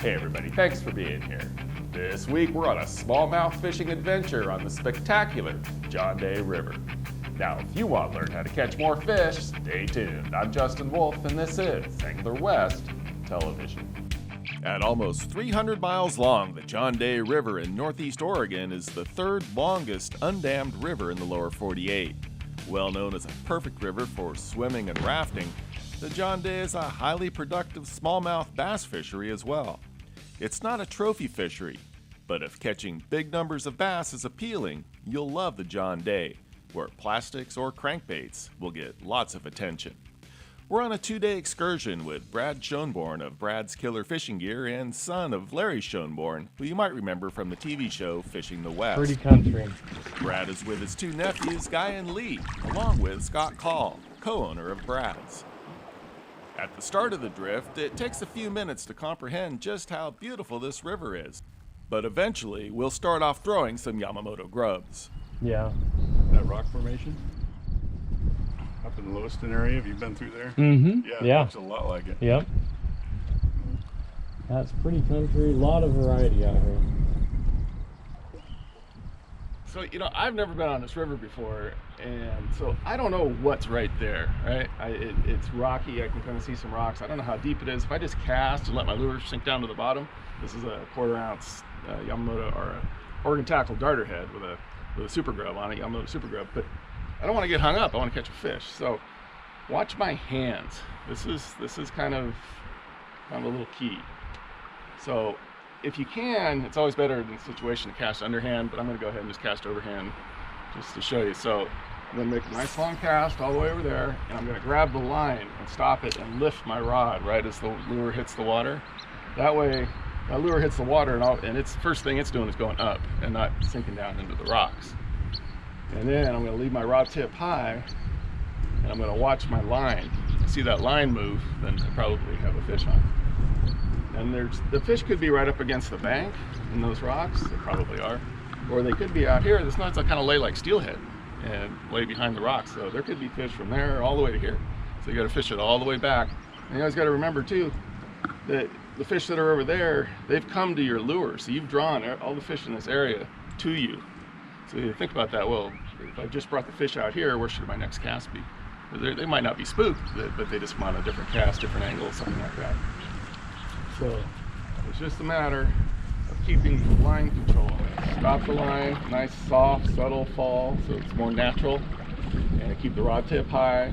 Hey everybody, thanks for being here. This week we're on a smallmouth fishing adventure on the spectacular John Day River. Now, if you want to learn how to catch more fish, stay tuned. I'm Justin Wolff, and this is Angler West Television. At almost 300 miles long, the John Day River in northeast Oregon is the third longest undammed river in the lower 48. Well known as a perfect river for swimming and rafting, the John Day is a highly productive smallmouth bass fishery as well. It's not a trophy fishery, but if catching big numbers of bass is appealing, you'll love the John Day, where plastics or crankbaits will get lots of attention. We're on a 2-day excursion with Brad Schoenborn of Brad's Killer Fishing Gear and son of Larry Schoenborn, who you might remember from the TV show Fishing the West. Pretty country. Brad is with his two nephews, Guy and Lee, along with Scott Kaul, co-owner of Brad's. At the start of the drift, it takes a few minutes to comprehend just how beautiful this river is. But eventually, we'll start off throwing some Yamamoto grubs. Yeah. That rock formation? Up in the Lewiston area, have you been through there? Mm-hmm. Yeah, it looks a lot like it. Yep. That's pretty country, a lot of variety out here. So, I've never been on this river before, and so I don't know what's right there, right? It's rocky, I can kind of see some rocks. I don't know how deep it is. If I just cast and let my lure sink down to the bottom, this is a 1/4 ounce Yamamoto, or a Oregon Tackle darter head with a super grub on it, Yamamoto super grub, but I don't want to get hung up, I want to catch a fish. So watch my hands. This is kind of a little key. So if you can, it's always better in this situation to cast underhand, but I'm going to go ahead and just cast overhand just to show you. So I'm going to make a nice long cast all the way over there, and I'm going to grab the line and stop it and lift my rod right as the lure hits the water. That way, my lure hits the water, and it's first thing it's doing is going up and not sinking down into the rocks. And then I'm going to leave my rod tip high, and I'm going to watch my line. See that line move, then I probably have a fish on. And the fish could be right up against the bank in those rocks, they probably are, or they could be out here. This nut's kind of lay like steelhead and lay behind the rocks, so there could be fish from there all the way to here. So you got to fish it all the way back. And you always got to remember too that the fish that are over there, they've come to your lure, so you've drawn all the fish in this area to you. So you think about that. Well, if I just brought the fish out here, where should my next cast be? They might not be spooked, but they just want a different cast, different angle, something like that. So it's just a matter of keeping the line control. Stop the line, nice, soft, subtle fall, so it's more natural, and keep the rod tip high,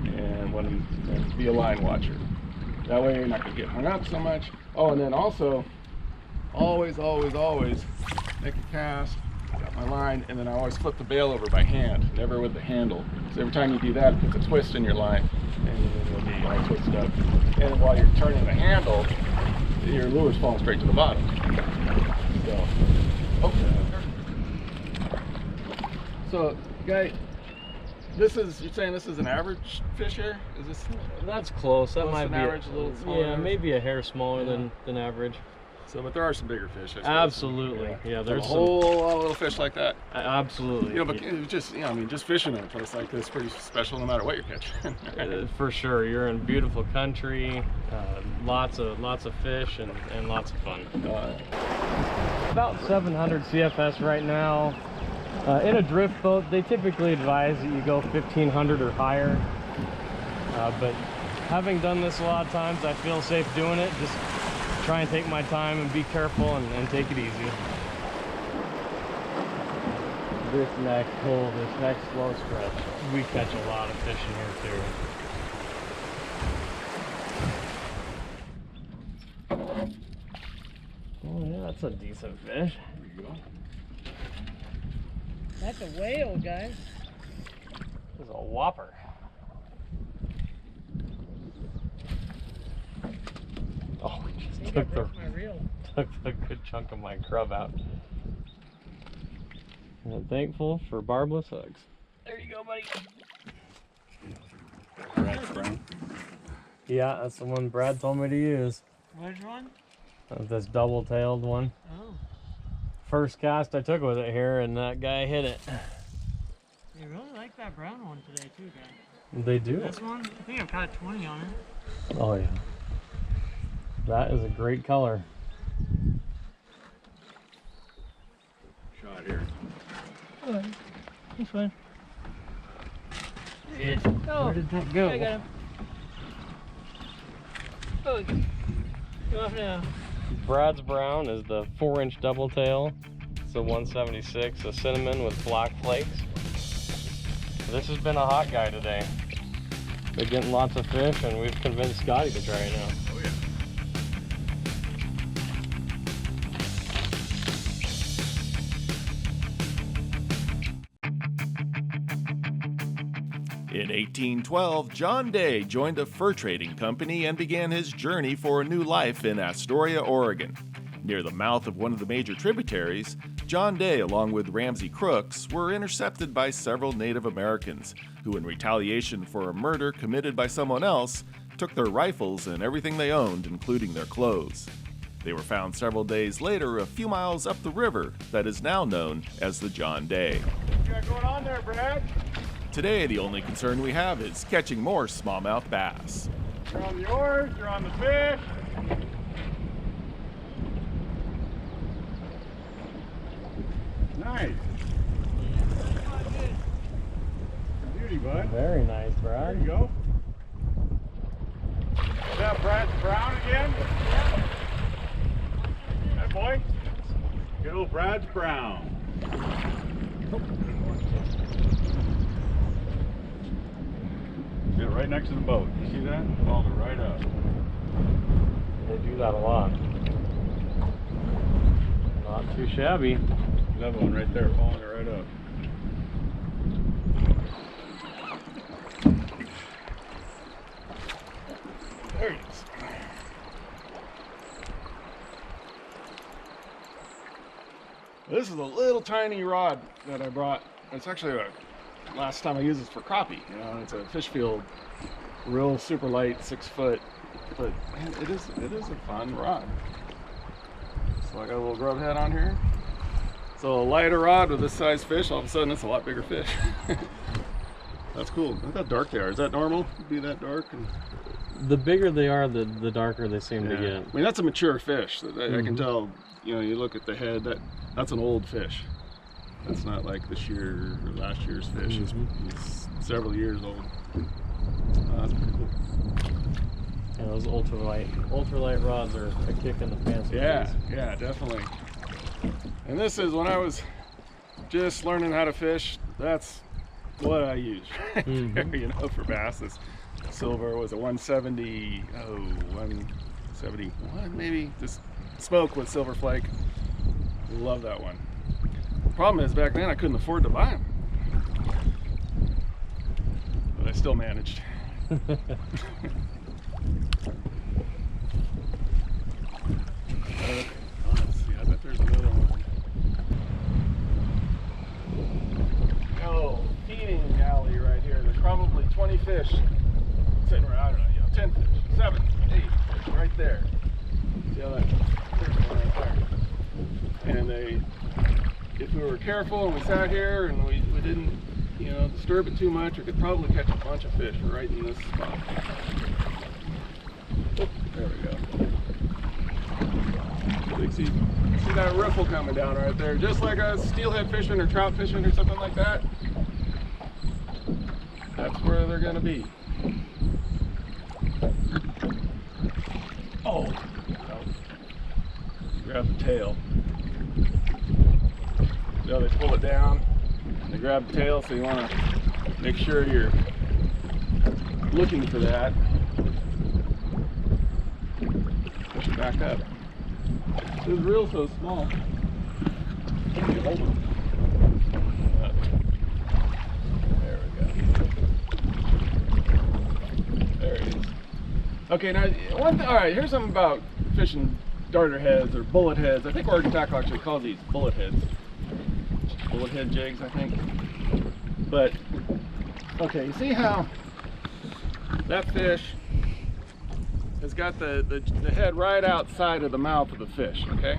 and be a line watcher. That way you're not going to get hung up so much. Oh, and then also, always make a cast. Got my line, and then I always flip the bail over by hand, never with the handle. So every time you do that, it puts a twist in your line, and it'll be all twisted up. And while you're turning the handle, your lure's falling straight to the bottom. So, Guy, you're saying this is an average fish here? Is this? That's close. That might be average, a little smaller. Yeah, maybe a hair smaller than average. So, but there are some bigger fish. Absolutely, yeah. There's a whole lot of little fish like that. Absolutely. But just just fishing in a place like this is pretty special, no matter what you're catching. For sure, you're in beautiful country, lots of fish and lots of fun. About 700 CFS right now. In a drift boat, they typically advise that you go 1500 or higher. But having done this a lot of times, I feel safe doing it. Just try and take my time and be careful and take it easy. This next hole, this next slow stretch, we catch a lot of fish in here too. Oh yeah, that's a decent fish. There you go. That's a whale, guys. This is a whopper. Oh, we just took the good chunk of my grub out. And I'm thankful for barbless hooks. There you go, buddy. Brad's brown. Yeah, that's the one Brad told me to use. Which one? This double-tailed one. Oh. First cast I took with it here, and that guy hit it. You really like that brown one today, too, Guy. They do. This one? I think I've caught 20 on it. Oh, yeah. That is a great color. Shot here. Oh, that's fine. Oh, where did that go? I got him. Oh, go off now. Brad's Brown is the 4-inch double tail. It's a 176, a cinnamon with black flakes. This has been a hot guy today. Been getting lots of fish, and we've convinced Scotty to try it now. Oh yeah. In 1812, John Day joined a fur trading company and began his journey for a new life in Astoria, Oregon. Near the mouth of one of the major tributaries, John Day, along with Ramsey Crooks, were intercepted by several Native Americans, who in retaliation for a murder committed by someone else, took their rifles and everything they owned, including their clothes. They were found several days later a few miles up the river that is now known as the John Day. What you got going on there, Brad? Today, the only concern we have is catching more smallmouth bass. You're on the oars, you're on the fish. Nice. Beauty, bud. Very nice, There Brad. you go. Is that Brad's Brown again? That boy? Good old Brad's Brown. Get it right next to the boat. You see that? Followed it right up. They do that a lot. Not too shabby. Another one right there, following it right up. There he is. This is a little tiny rod that I brought. It's actually a last time I used this for crappie. You know, it's a fish field, real super light, 6 foot. But man, it is a fun rod. So I got a little grub head on here. So a lighter rod with this size fish, all of a sudden it's a lot bigger fish. That's cool. Look how dark they are. Is that normal? To be that dark? And The bigger they are, the darker they seem to yeah. get. I mean, that's a mature fish. I can Mhm. tell. You know, you look at the head. That's an old fish. That's not like this year or last year's fish. It's several years old. That's pretty cool. And those ultralight rods are a kick in the pants. Yeah, yeah, definitely. And this is when I was just learning how to fish. That's what I used right there, you know, for bass. This silver was a 170, 171 maybe. Just smoke with silver flake. Love that one. Problem is, back then I couldn't afford to buy them, but I still managed. Let's see, I bet there's another one. Oh, feeding alley right here. There's probably 20 fish sitting around. I don't know, 10 fish, 7, 8 fish right there. See how that? There's one right there. And if we were careful and we sat here and we didn't, you know, disturb it too much, we could probably catch a bunch of fish right in this spot. Oop, there we go. So you see that riffle coming down right there, just like a steelhead fishing or trout fishing or something like that. That's where they're gonna be. Oh, no. Grab the tail. You know, they pull it down, they grab the tail, so you want to make sure you're looking for that. Push it back up. This reel's so small. Hold it. There we go. There he is. Okay, now all right. Here's something about fishing darter heads or bullet heads. I think Oregon Tackle actually calls these bullet heads. Bullet head jigs, I think. But okay, you see how that fish has got the head right outside of the mouth of the fish, okay?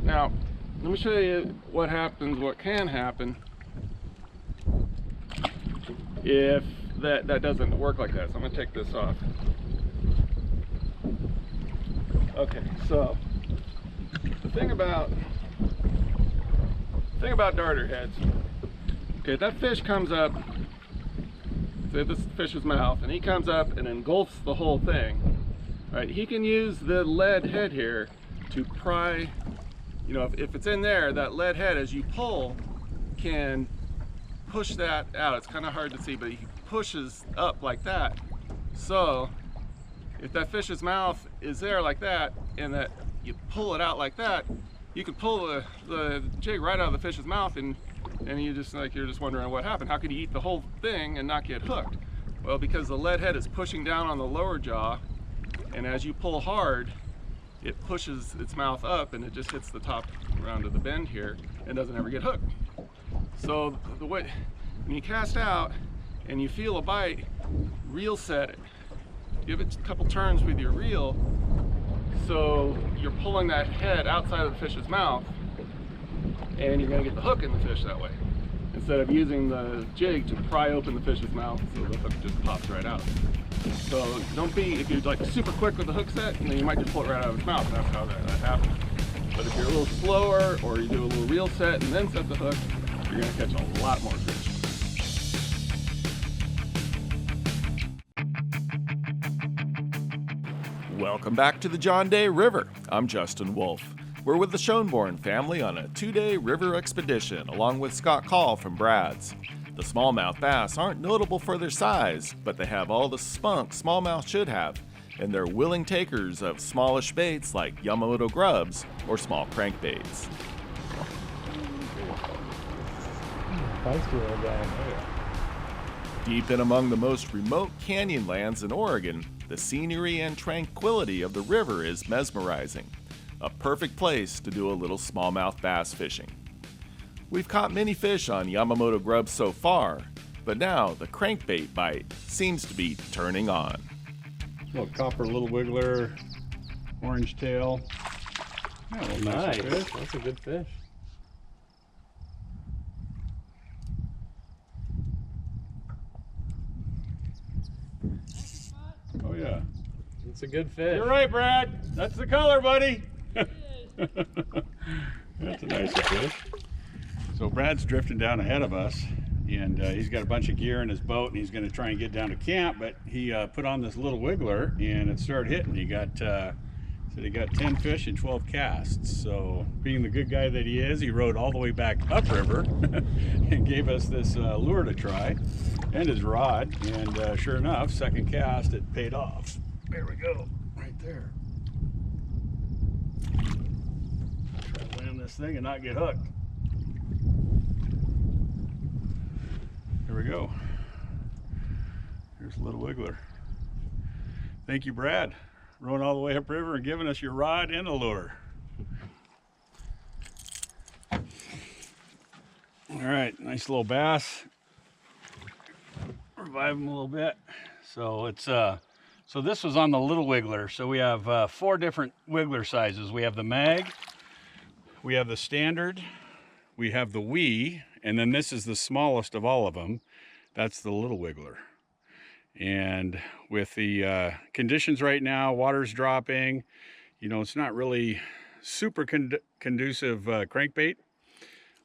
Now, let me show you what can happen if that doesn't work like that. So I'm gonna take this off. Okay, so the thing about darter heads, okay, that fish comes up, say this is the fish's mouth, and he comes up and engulfs the whole thing, right? He can use the lead head here to pry, you know, if it's in there, that lead head, as you pull, can push that out. It's kind of hard to see, but he pushes up like that. So if that fish's mouth is there like that, and that you pull it out like that, you can pull the jig right out of the fish's mouth, and you're just wondering what happened. How could he eat the whole thing and not get hooked? Well, because the lead head is pushing down on the lower jaw, and as you pull hard, it pushes its mouth up, and it just hits the top round of the bend here and doesn't ever get hooked. So the way, when you cast out and you feel a bite, reel set it. Give it a couple turns with your reel, so you're pulling that head outside of the fish's mouth, and you're gonna get the hook in the fish that way, instead of using the jig to pry open the fish's mouth so the hook just pops right out. So don't be, if you're like super quick with the hook set, then you might just pull it right out of its mouth. That's how that happens. But if you're a little slower, or you do a little reel set and then set the hook, you're gonna catch a lot more fish. Welcome back to the John Day River. I'm Justin Wolff. We're with the Schoenborn family on a 2-day river expedition along with Scott Kaul from Brad's. The smallmouth bass aren't notable for their size, but they have all the spunk smallmouth should have, and they're willing takers of smallish baits like Yamamoto grubs or small crankbaits. Feisty little guy. Deep in among the most remote canyon lands in Oregon, the scenery and tranquility of the river is mesmerizing. A perfect place to do a little smallmouth bass fishing. We've caught many fish on Yamamoto grubs so far, but now the crankbait bite seems to be turning on. Little copper little wiggler, orange tail. Yeah, a little Nice. fish. That's a good fish. Oh yeah. It's a good fish. You're right, Brad. That's the color, buddy. That's a nice fish. So Brad's drifting down ahead of us, and he's got a bunch of gear in his boat, and he's going to try and get down to camp. But he put on this little wiggler, and it started hitting. He got said he got 10 fish in 12 casts. So being the good guy that he is, he rode all the way back upriver and gave us this lure to try, and his rod. And sure enough, second cast, it paid off. There we go, right there. Try to land this thing and not get hooked. There we go. Here's a little wiggler. Thank you, Brad, rowing all the way upriver and giving us your rod and a lure. All right, nice little bass. Revive him a little bit. So it's so this was on the little wiggler. So we have 4 different wiggler sizes. We have the mag, we have the standard, we have the wee, and then this is the smallest of all of them. That's the little wiggler. And with the conditions right now, water's dropping, you know, it's not really super conducive crankbait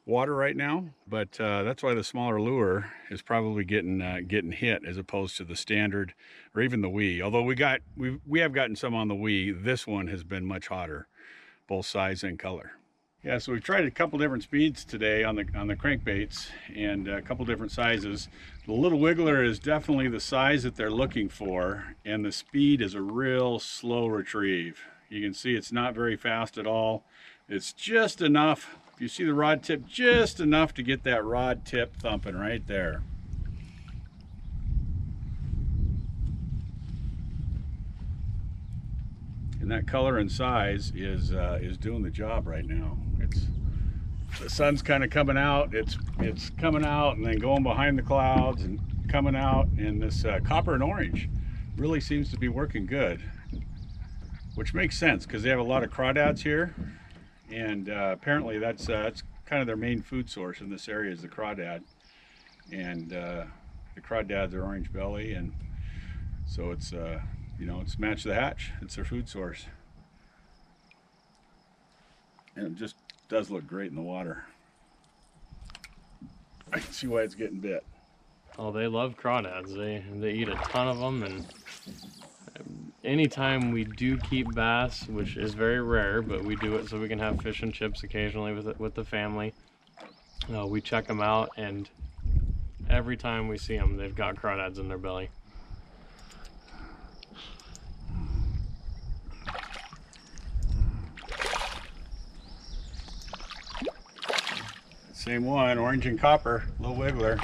water right now, but that's why the smaller lure is probably getting hit as opposed to the standard or even the wee. Although we have gotten some on the wee, this one has been much hotter, both size and color. Yeah, so we've tried a couple different speeds today on the crankbaits and a couple different sizes. The little wiggler is definitely the size that they're looking for, and the speed is a real slow retrieve. You can see it's not very fast at all. It's just enough, if you see the rod tip, just enough to get that rod tip thumping right there. And that color and size is doing the job right now. The sun's kind of coming out. It's coming out and then going behind the clouds and coming out, and this copper and orange really seems to be working good, which makes sense because they have a lot of crawdads here, and apparently that's kind of their main food source in this area is the crawdad, and the crawdads are orange belly, and so it's you know, it's match the hatch. It's their food source. And it just does look great in the water. I can see why it's getting bit. Oh, they love crawdads. They eat a ton of them, and anytime we do keep bass, which is very rare, but we do it so we can have fish and chips occasionally with the family. We check them out, and every time we see them, they've got crawdads in their belly. Same one, orange and copper, little wiggler.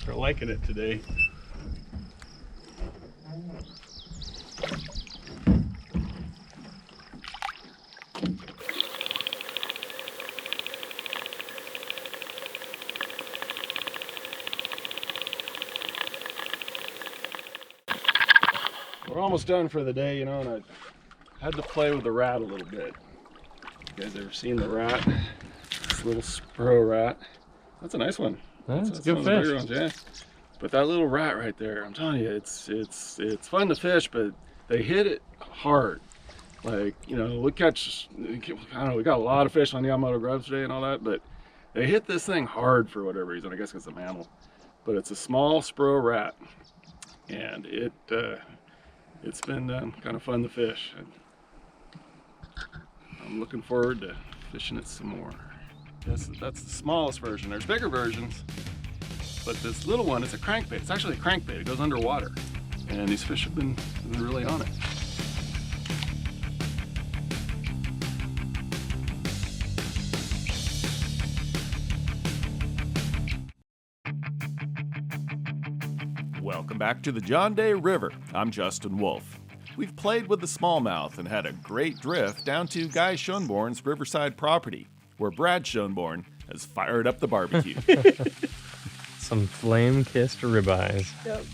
They're liking it today. We're almost done for the day, you know, and I had to play with the rat a little bit. You guys ever seen the rat? This little Spro Rat. That's a nice one. That's a good one of the bigger fish. ones, yeah. But that little rat right there, I'm telling you, it's fun to fish, but they hit it hard. Like, you know, we catch, I don't know, we got a lot of fish on the Yamamoto grubs today and all that, but they hit this thing hard for whatever reason. I guess it's a mammal. But it's a small Spro Rat, and it's been kind of fun to fish. I'm looking forward to fishing it some more. That's the smallest version. There's bigger versions, but this little one is a crankbait. It's actually a crankbait. It goes underwater, and these fish have been really on it. Welcome back to the John Day River. I'm Justin Wolff. We've played with the smallmouth and had a great drift down to Guy Schoenborn's riverside property, where Brad Schoenborn has fired up the barbecue. Some flame-kissed ribeyes. Yep.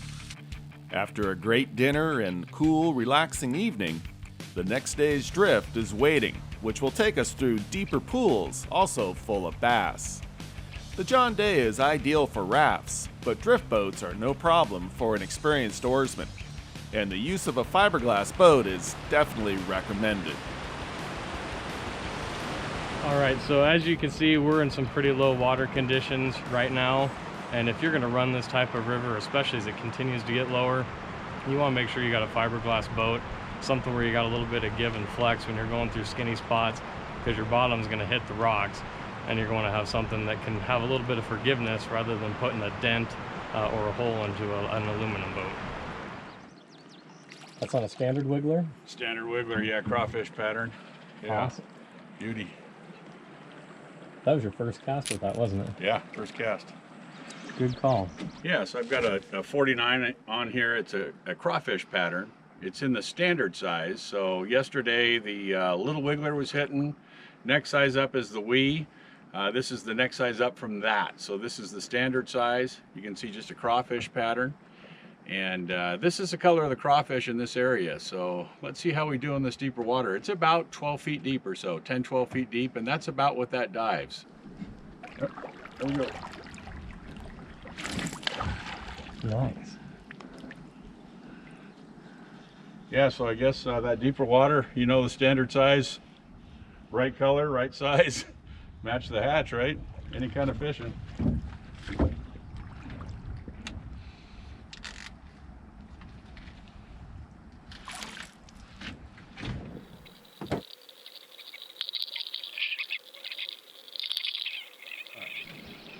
After a great dinner and cool, relaxing evening, the next day's drift is waiting, which will take us through deeper pools, also full of bass. The John Day is ideal for rafts, but drift boats are no problem for an experienced oarsman, and the use of a fiberglass boat is definitely recommended. All right, so as you can see, we're in some pretty low water conditions right now, and if you're going to run this type of river, especially as it continues to get lower, you want to make sure you got a fiberglass boat, something where you got a little bit of give and flex when you're going through skinny spots, because your bottom's going to hit the rocks, and you're going to have something that can have a little bit of forgiveness rather than putting a dent or a hole into an aluminum boat. That's on a standard wiggler? Standard wiggler, yeah, crawfish pattern. Yeah, Awesome. Beauty. That was your first cast with that, wasn't it? Yeah, first cast. Good call. Yeah, so I've got a 49 on here. It's a crawfish pattern. It's in the standard size. So yesterday the little wiggler was hitting. Next size up is the wee. This is the next size up from that. So this is the standard size. You can see just a crawfish pattern. And this is the color of the crawfish in this area. So let's see how we do in this deeper water. It's about 12 feet deep or so, 10, 12 feet deep, and that's about what that dives. There we go. Nice. Yeah, so I guess that deeper water, you know, the standard size, right color, right size, match the hatch, right? Any kind of fishing.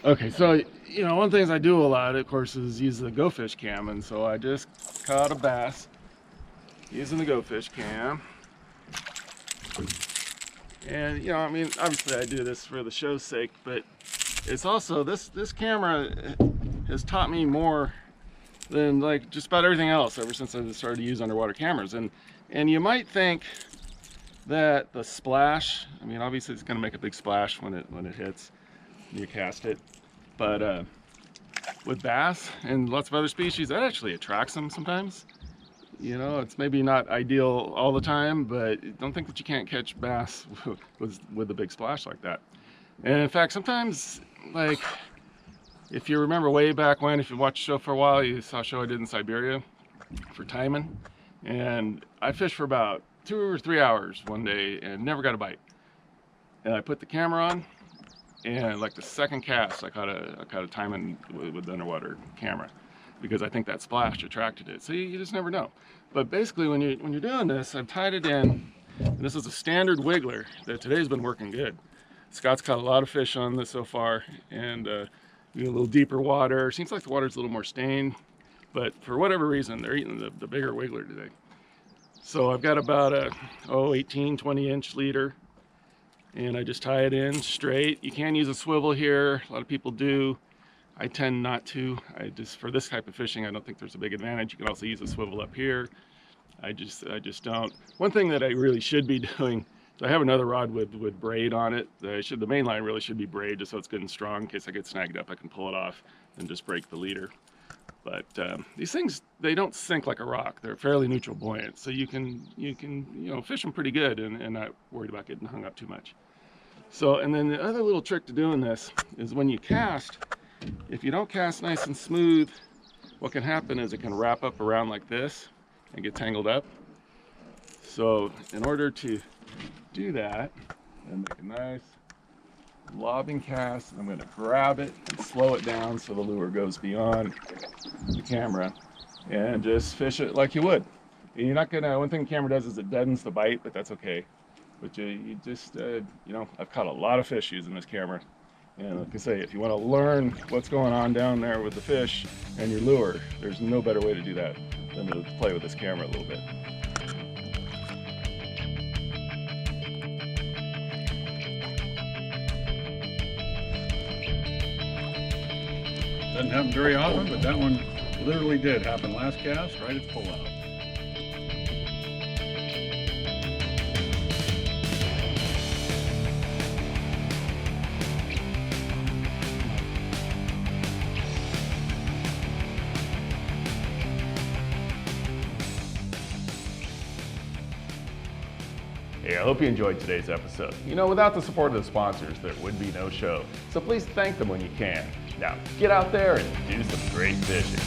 Okay, so, you know, one of the things I do a lot, of course, is use the GoFish Cam, and so I just caught a bass using the GoFish Cam. And, you know, I mean, obviously I do this for the show's sake, but it's also, this camera has taught me more than, like, just about everything else ever since I started to use underwater cameras. And you might think that the splash, I mean, obviously it's going to make a big splash when it hits, you cast it, but with bass and lots of other species, that actually attracts them sometimes. You know, it's maybe not ideal all the time, but don't think that you can't catch bass with a big splash like that. And in fact, sometimes, like, if you remember way back when, if you watched the show for a while, you saw a show I did in Siberia for timing, and I fished for about 2 or 3 hours one day and never got a bite. and I put the camera on, and like the second cast, I caught a timing with the underwater camera, because I think that splash attracted it. So you just never know. But basically, when you're doing this, I've tied it in. And this is a standard wiggler that today's been working good. Scott's caught a lot of fish on this so far, and a little deeper water. Seems like the water's a little more stained, but for whatever reason, they're eating the bigger wiggler today. So I've got about a 18, 20-inch leader, and I just tie it in straight. You can use a swivel here. A lot of people do. I tend not to. For this type of fishing, I don't think there's a big advantage. You can also use a swivel up here. I just don't. One thing that I really should be doing, so I have another rod with braid on it. The main line really should be braid, just so it's good and strong. In case I get snagged up, I can pull it off and just break the leader. But these things, they don't sink like a rock. They're fairly neutral buoyant, so you can fish them pretty good and not worried about getting hung up too much. So, and then the other little trick to doing this is when you cast, if you don't cast nice and smooth, what can happen is it can wrap up around like this and get tangled up. So in order to do that, and make a nice lobbing cast, I'm going to grab it and slow it down so the lure goes beyond the camera, and just fish it like you would. And you're not gonna, one thing the camera does is it deadens the bite, but that's okay. But you just, I've caught a lot of fish using this camera. And like I say, if you want to learn what's going on down there with the fish and your lure, there's no better way to do that than to play with this camera a little bit. Doesn't happen very often, but that one literally did happen last cast, right at pull out. Hey, I hope you enjoyed today's episode. Without the support of the sponsors, there would be no show. So please thank them when you can. Now, get out there and do some great fishing.